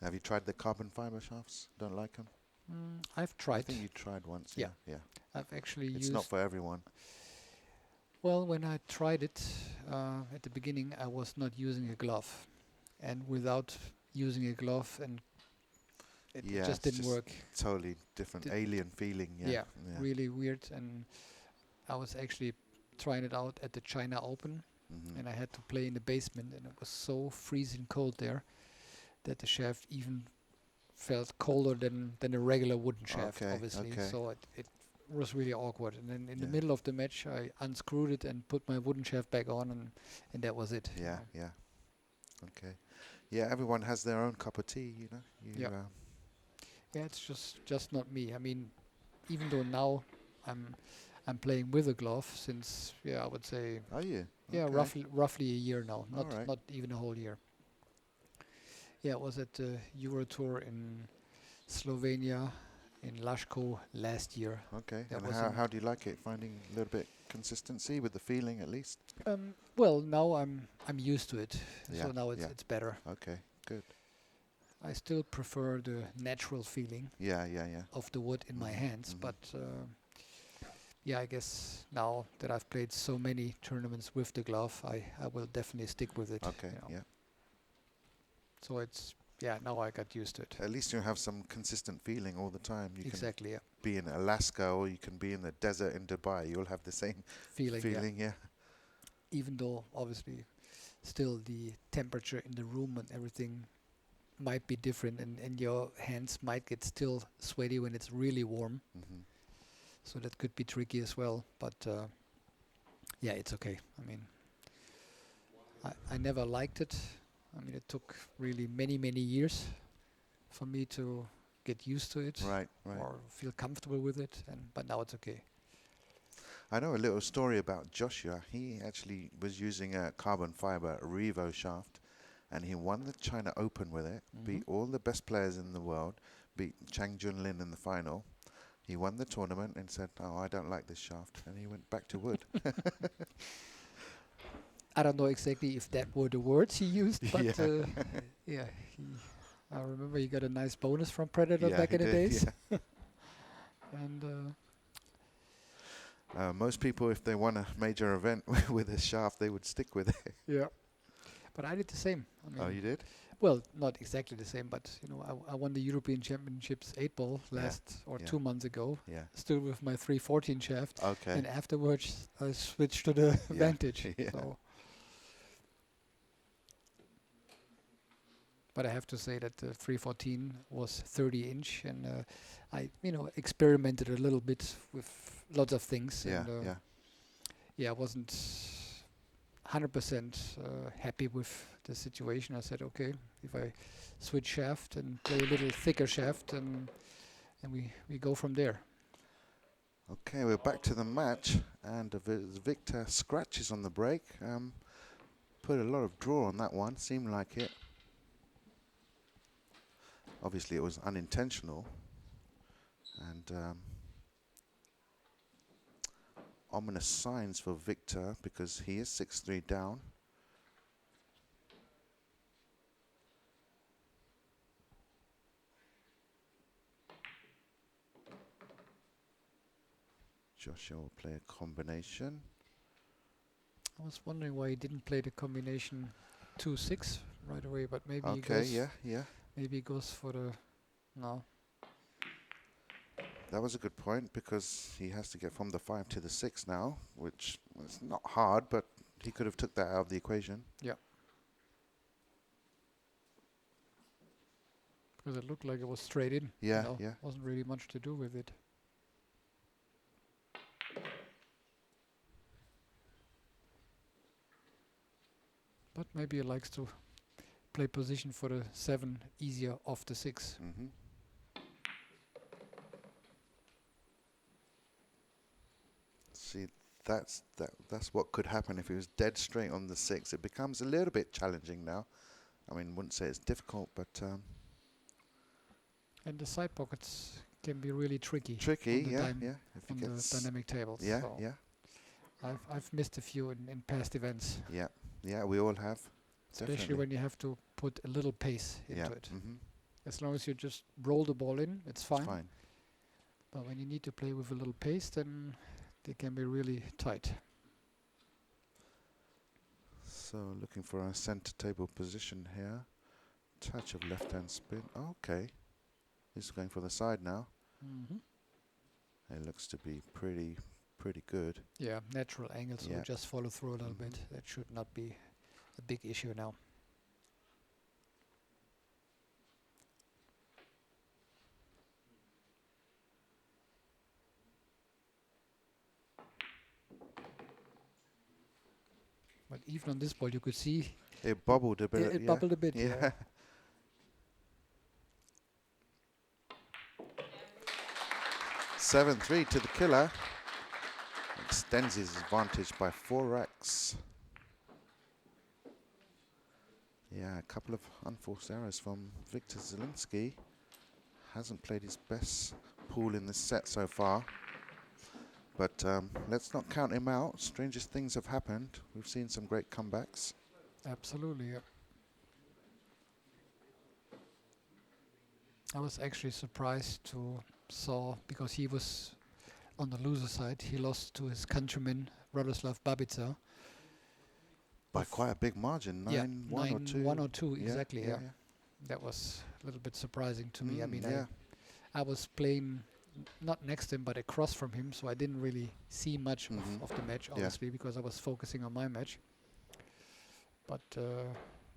Speaker 2: Have you tried the carbon fiber shafts? Don't like them?
Speaker 1: I've tried.
Speaker 2: I think you tried once.
Speaker 1: Yeah.
Speaker 2: Yeah.
Speaker 1: I've actually
Speaker 2: It's
Speaker 1: used.
Speaker 2: not for everyone.
Speaker 1: Well, when I tried it at the beginning, I was not using a glove, and without using a glove, and it just didn't work.
Speaker 2: Totally different, alien feeling.
Speaker 1: Yeah, really weird. And I was actually trying it out at the China Open, and I had to play in the basement, and it was so freezing cold there that the shaft even felt colder than a regular wooden shaft, obviously. So it was really awkward. And then in the middle of the match, I unscrewed it and put my wooden shaft back on, and that was it.
Speaker 2: Yeah. Okay. Yeah, everyone has their own cup of tea, you know.
Speaker 1: Yeah, it's just not me. I mean, even though now I'm playing with a glove since, I would say.
Speaker 2: Are you?
Speaker 1: Yeah,
Speaker 2: okay.
Speaker 1: roughly a year now. Not
Speaker 2: right.
Speaker 1: even a whole year. Yeah, it was at the EuroTour in Slovenia, in Lashko last year.
Speaker 2: Okay, and how do you like it? Finding a little bit consistency with the feeling at least?
Speaker 1: Well, now I'm used to it,
Speaker 2: Yeah,
Speaker 1: so now it's better.
Speaker 2: Okay, good.
Speaker 1: I still prefer the natural feeling
Speaker 2: of
Speaker 1: the wood in my hands, but I guess now that I've played so many tournaments with the glove, I will definitely stick with it.
Speaker 2: Okay,
Speaker 1: So it's, now I got used to it.
Speaker 2: At least you have some consistent feeling all the time. You
Speaker 1: exactly,
Speaker 2: can be in Alaska or you can be in the desert in Dubai. You'll have the same feeling, yeah.
Speaker 1: Even though, obviously, still the temperature in the room and everything might be different, and your hands might get still sweaty when it's really warm. So that could be tricky as well. But, it's okay. I mean, I never liked it. I mean, it took really many, many years for me to get used to it,
Speaker 2: right.
Speaker 1: or feel comfortable with it. But now it's okay.
Speaker 2: I know a little story about Joshua. He actually was using a carbon fiber Revo shaft, and he won the China Open with it. Beat all the best players in the world. Beat Chang Junlin in the final. He won the tournament and said, "Oh, I don't like this shaft," and he went back to wood.
Speaker 1: I don't know exactly if that were the words he used, but I remember he got a nice bonus from Predator back in the days.
Speaker 2: Yeah.
Speaker 1: And
Speaker 2: most people, if they won a major event with a shaft, they would stick with it.
Speaker 1: Yeah, but I did the same. I mean,
Speaker 2: you did?
Speaker 1: Well, not exactly the same, but I won the European Championships 8-ball 2 months ago.
Speaker 2: Yeah.
Speaker 1: Still with my 314 shaft.
Speaker 2: Okay.
Speaker 1: And afterwards, I switched to the Vantage.
Speaker 2: Yeah.
Speaker 1: So. But I have to say that the 314 was 30-inch, and I, experimented a little bit with lots of things. I wasn't 100% happy with the situation. I said, okay, if I switch shaft and play a little thicker shaft, and we go from there.
Speaker 2: Okay, we're back to the match, and Wiktor scratches on the break. Put a lot of draw on that one, seemed like it. Obviously, it was unintentional, and ominous signs for Wiktor because he is 6-3 down. Joshua will play a combination.
Speaker 1: I was wondering why he didn't play the combination 2-6 right away, but maybe he goes.
Speaker 2: Yeah.
Speaker 1: Maybe he goes for the no.
Speaker 2: That was a good point because he has to get from the 5 to the 6 now, which is not hard, but he could have took that out of the equation.
Speaker 1: Yeah. Because it looked like it was straight in.
Speaker 2: Yeah,
Speaker 1: you know,
Speaker 2: yeah.
Speaker 1: Wasn't really much to do with it. But maybe he likes to play position for the 7 easier off the 6.
Speaker 2: Mm-hmm. See, that's what could happen if he was dead straight on the 6. It becomes a little bit challenging now. I mean, wouldn't say it's difficult, but
Speaker 1: and the side pockets can be really tricky.
Speaker 2: Tricky, yeah.
Speaker 1: If on the dynamic tables.
Speaker 2: Yeah,
Speaker 1: so
Speaker 2: yeah.
Speaker 1: I've missed a few in past events.
Speaker 2: Yeah, yeah, we all have.
Speaker 1: Especially
Speaker 2: Definitely.
Speaker 1: when you have to put a little pace into it.
Speaker 2: Mm-hmm.
Speaker 1: As long as you just roll the ball in, it's fine.
Speaker 2: It's fine.
Speaker 1: But when you need to play with a little pace, then they can be really tight.
Speaker 2: So looking for a center table position here. Touch of left hand spin. Okay. He's going for the side now.
Speaker 1: Mm-hmm.
Speaker 2: It looks to be pretty good.
Speaker 1: Yeah, natural angle, so
Speaker 2: Yeah.
Speaker 1: just follow through a little bit. That should not be a big issue now. But even on this ball, you could see
Speaker 2: It bubbled a bit.
Speaker 1: it bubbled a bit.
Speaker 2: Yeah. 7-3 to the killer. Extends his advantage by 4 racks. Yeah, a couple of unforced errors from Wiktor Zieliński. Hasn't played his best pool in this set so far. But let's not count him out. Strangest things have happened. We've seen some great comebacks.
Speaker 1: Absolutely, yeah. I was actually surprised to saw, because he was on the loser side, he lost to his countryman, Radoslav Babica.
Speaker 2: By quite a big margin, 9-1 or 2.
Speaker 1: 1 or 2, exactly, yeah.
Speaker 2: yeah.
Speaker 1: That was a little bit surprising to me. I mean,
Speaker 2: yeah.
Speaker 1: I was playing not next to him, but across from him, so I didn't really see much of the match, obviously, because I was focusing on my match. But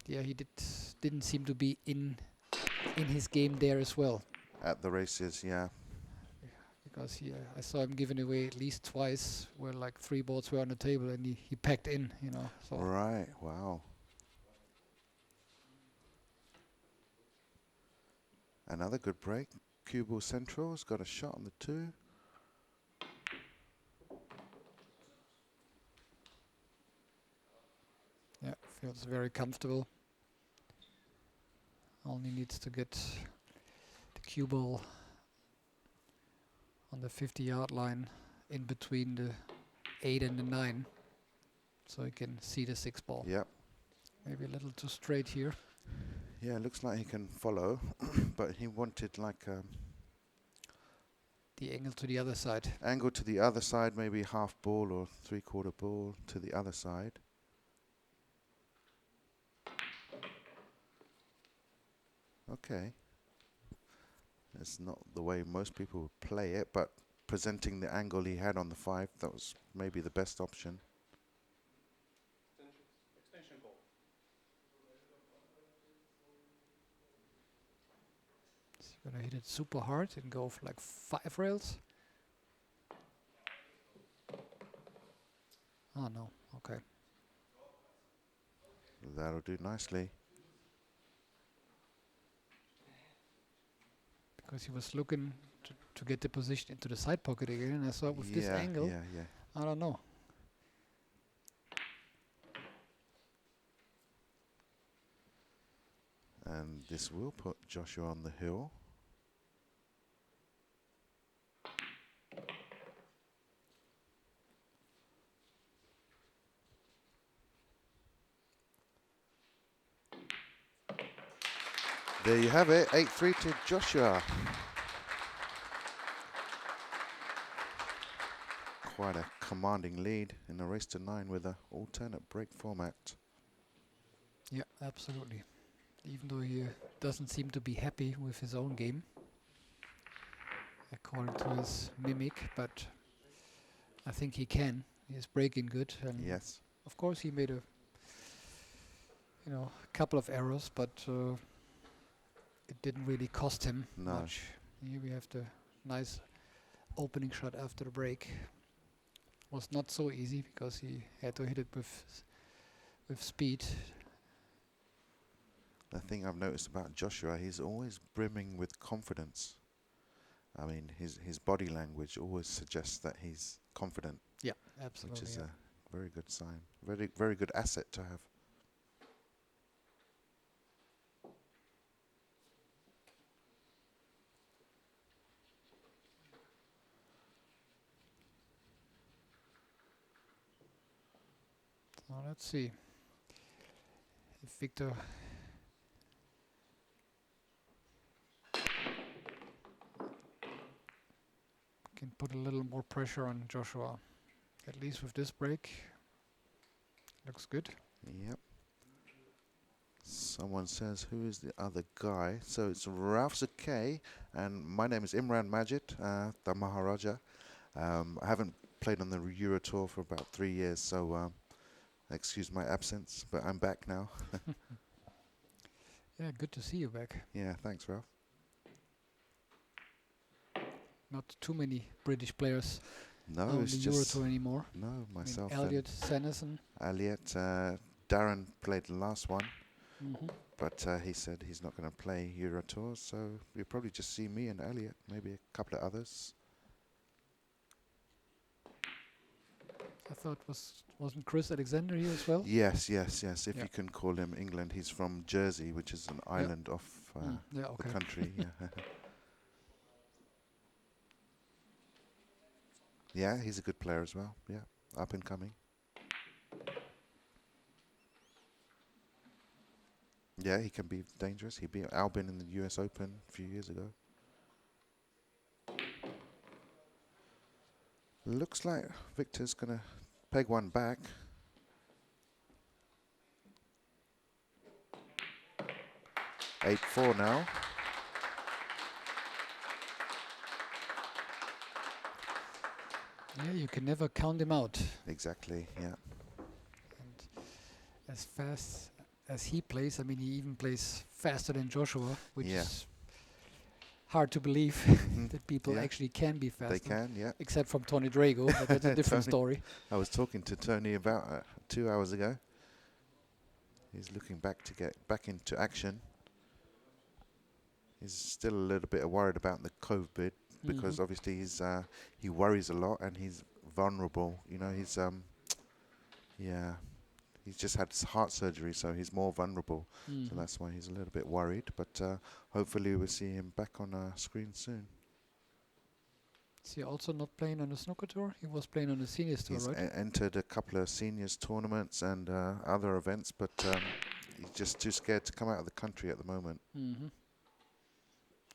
Speaker 1: yeah, he didn't seem to be in his game there as well.
Speaker 2: At the races, yeah.
Speaker 1: Because I saw him giving away at least twice, where like 3 balls were on the table, and he packed in, you know. So
Speaker 2: Right, wow. Another good break. Cue Central's got a shot on the 2.
Speaker 1: yeah, feels very comfortable. Only needs to get the cue ball on the 50-yard line in between the 8 and the 9, so he can see the 6 ball.
Speaker 2: Yep.
Speaker 1: Maybe a little too straight here.
Speaker 2: Yeah, looks like he can follow, but he wanted like
Speaker 1: The angle to the other side.
Speaker 2: angle to the other side, maybe half ball or 3/4 ball to the other side. Okay. It's not the way most people would play it, but presenting the angle he had on the 5, that was maybe the best option.
Speaker 3: Extension ball.
Speaker 1: So you're gonna hit it super hard and go for like 5 rails. Oh no, okay.
Speaker 2: That'll do nicely.
Speaker 1: Because he was looking to get the position into the side pocket again, and I thought with this angle,
Speaker 2: Yeah.
Speaker 1: I don't know.
Speaker 2: And this will put Joshua on the hill. There you have it, 8-3 to Joshua. Quite a commanding lead in a race to 9 with an alternate break format.
Speaker 1: Yeah, absolutely. Even though he doesn't seem to be happy with his own game. according to his mimic, but I think he can. He's breaking good, and
Speaker 2: Yes.
Speaker 1: of course he made a couple of errors, but it didn't really cost him much. Here we have the nice opening shot after the break. Was not so easy because he had to hit it with speed.
Speaker 2: The thing I've noticed about Joshua, he's always brimming with confidence. I mean, his body language always suggests that he's confident.
Speaker 1: Yeah, absolutely.
Speaker 2: Which is a very good sign. Very, very good asset to have.
Speaker 1: So let's see if Wiktor can put a little more pressure on Joshua, at least with this break. Looks good.
Speaker 2: Yep. Someone says, who is the other guy? So it's Ralph Zakay, and my name is Imran Majid, the Maharaja. I haven't played on the EuroTour for about 3 years, so excuse my absence, but I'm back now.
Speaker 1: Yeah, good to see you back.
Speaker 2: Yeah, thanks, Ralph.
Speaker 1: Not too many British players
Speaker 2: No,
Speaker 1: on
Speaker 2: it's
Speaker 1: the
Speaker 2: just
Speaker 1: EuroTour anymore.
Speaker 2: no, myself.
Speaker 1: Elliot Sanderson.
Speaker 2: Elliot, Darren played the last one,
Speaker 1: Mm-hmm.
Speaker 2: but he said he's not going to play EuroTour, so you'll probably just see me and Elliot, maybe a couple of others.
Speaker 1: I thought wasn't Chris Alexander here as well?
Speaker 2: Yes, yes, yes. If
Speaker 1: Yeah.
Speaker 2: you can call him England, he's from Jersey, which is an island off
Speaker 1: Yeah, okay.
Speaker 2: the country. Yeah. Yeah, he's a good player as well. Yeah, up and coming. Yeah, he can be dangerous. He beat Albin in the US Open a few years ago. Looks like Victor's going to peg one back. (8-4) now.
Speaker 1: Yeah, you can never count him out.
Speaker 2: Exactly, yeah.
Speaker 1: And as fast as he plays, I mean, he even plays faster than Joshua, which is hard to believe that people actually can be faster.
Speaker 2: They can, yeah.
Speaker 1: Except from Tony Drago, but that's a different story.
Speaker 2: I was talking to Tony about 2 hours ago. He's looking back to get back into action. He's still a little bit worried about the COVID because obviously he worries a lot and he's vulnerable. You know, he's he's just had heart surgery, so he's more vulnerable. So that's why he's a little bit worried. But hopefully we'll see him back on our screen soon.
Speaker 1: Is he also not playing on the snooker tour? He was playing on the seniors tour,
Speaker 2: He's
Speaker 1: right?
Speaker 2: entered a couple of seniors tournaments and other events, but he's just too scared to come out of the country at the moment.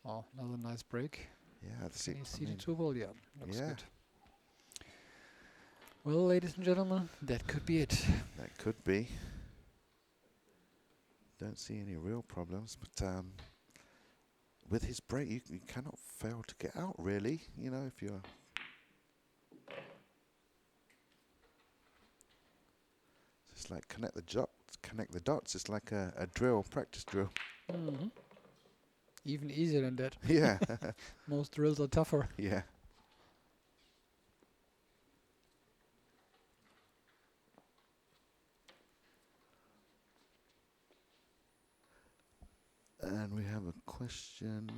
Speaker 1: Oh, another nice break.
Speaker 2: Yeah, that's
Speaker 1: Can
Speaker 2: it.
Speaker 1: you see the two ball? Yeah, looks
Speaker 2: Yeah.
Speaker 1: good. Well, ladies and gentlemen, that could be it.
Speaker 2: That could be. Don't see any real problems, but with his break, you cannot fail to get out, really. You know, if you're... It's like connect the dots. It's like a drill, practice drill.
Speaker 1: Even easier than that.
Speaker 2: Yeah.
Speaker 1: Most drills are tougher.
Speaker 2: Yeah. And we have a question.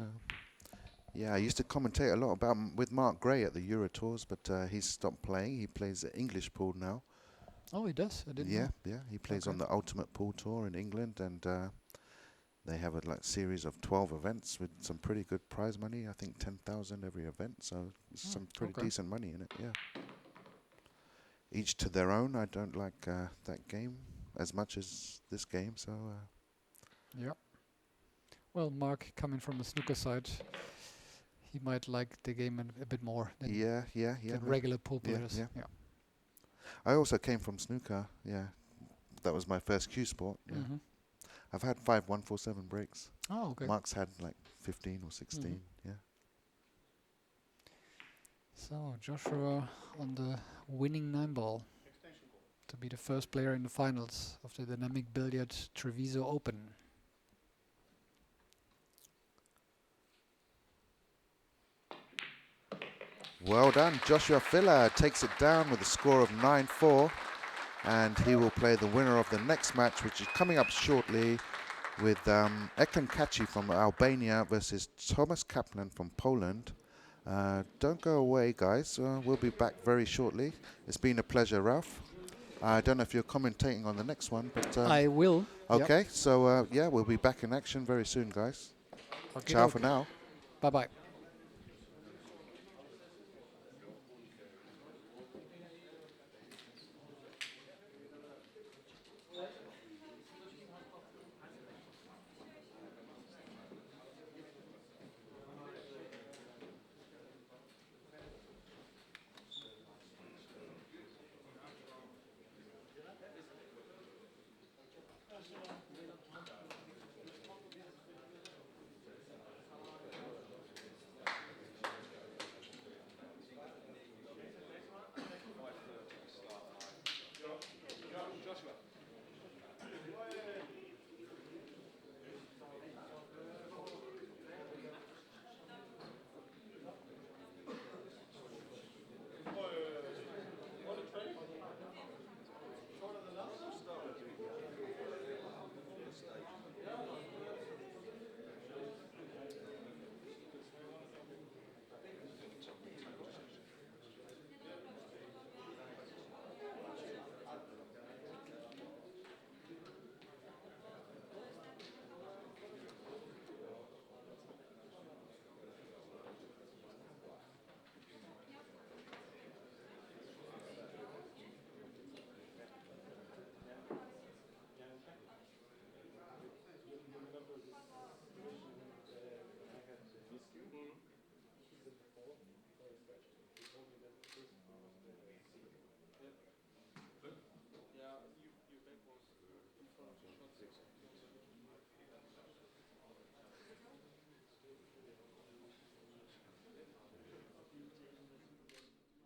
Speaker 2: Yeah, I used to commentate a lot about with Mark Gray at the EuroTours, but he's stopped playing. He plays the English pool now.
Speaker 1: Oh, he does? I didn't know.
Speaker 2: Yeah. He plays on the Ultimate Pool Tour in England, and they have a series of 12 events with some pretty good prize money. I think 10,000 every event, so some pretty decent money in it. Yeah. Each to their own. I don't like that game as much as this game, so.
Speaker 1: Yeah. Well, Mark, coming from the snooker side, he might like the game a bit more than, than regular pool players.
Speaker 2: Yeah. I also came from snooker. Yeah, that was my first cue sport. Yeah. I've had 5 1-4-7 breaks.
Speaker 1: Oh, okay.
Speaker 2: Mark's had like 15 or 16. Yeah.
Speaker 1: So Joshua on the winning 9-ball to be the first player in the finals of the Dynamic Billiards Treviso Open.
Speaker 2: Well done. Joshua Filler takes it down with a score of 9-4, and he will play the winner of the next match, which is coming up shortly, with Ekrem Kaci from Albania versus Thomas Kaplan from Poland. Don't go away, guys. We'll be back very shortly. It's been a pleasure, Ralph. I don't know if you're commentating on the next one, but
Speaker 1: I will.
Speaker 2: Okay,
Speaker 1: Yep.
Speaker 2: so yeah, we'll be back in action very soon, guys.
Speaker 1: Okay,
Speaker 2: Ciao for now.
Speaker 1: Bye-bye.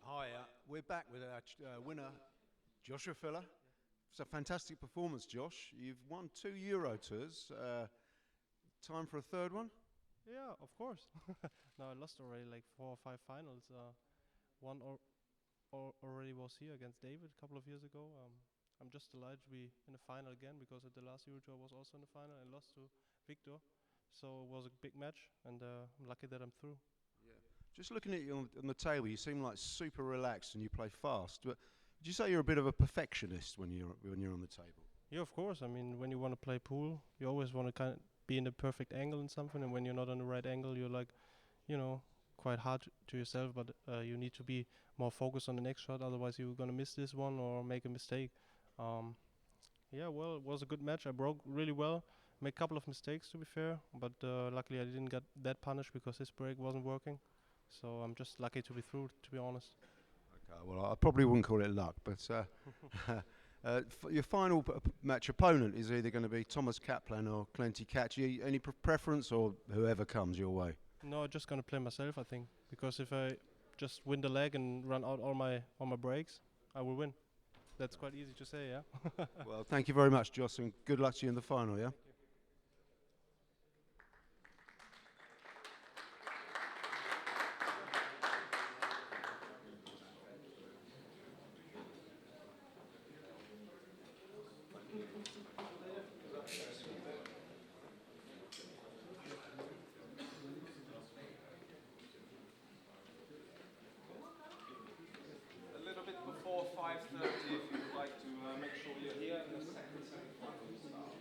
Speaker 3: Hi, we're back with our winner, Joshua Filler. It's a fantastic performance, Josh. You've won 2 EuroTours. Time for a third one?
Speaker 4: Yeah, of course. No, I lost already like 4 or 5 finals. One already was here against David a couple of years ago. I'm just delighted to be in the final again because at the last EuroTour I was also in the final and lost to Wiktor. So it was a big match, and I'm lucky that I'm through.
Speaker 3: Just looking at you on the table, you seem like super relaxed and you play fast. But would you say you're a bit of a perfectionist when you're on the table?
Speaker 4: Yeah, of course. I mean, when you want to play pool, you always want to kind of be in the perfect angle and something. And when you're not on the right angle, you're like, quite hard to yourself. But you need to be more focused on the next shot. Otherwise, you're gonna miss this one or make a mistake. Yeah, well, it was a good match. I broke really well. Made a couple of mistakes, to be fair. But luckily, I didn't get that punished because his break wasn't working. So I'm just lucky to be through, to be honest.
Speaker 3: Okay, well, I probably wouldn't call it luck, but your final match opponent is either going to be Thomas Kaplan or Clenty Kaci. Any preference, or whoever comes your way?
Speaker 4: No, I'm just gonna play myself, I think, because if I just win the leg and run out all my breaks, I will win. That's quite easy to say, yeah.
Speaker 3: Well, thank you very much, Joss, and good luck to you in the final, yeah?
Speaker 5: A little bit before 5:30 if you would like to make sure you're here in the second semi-final start.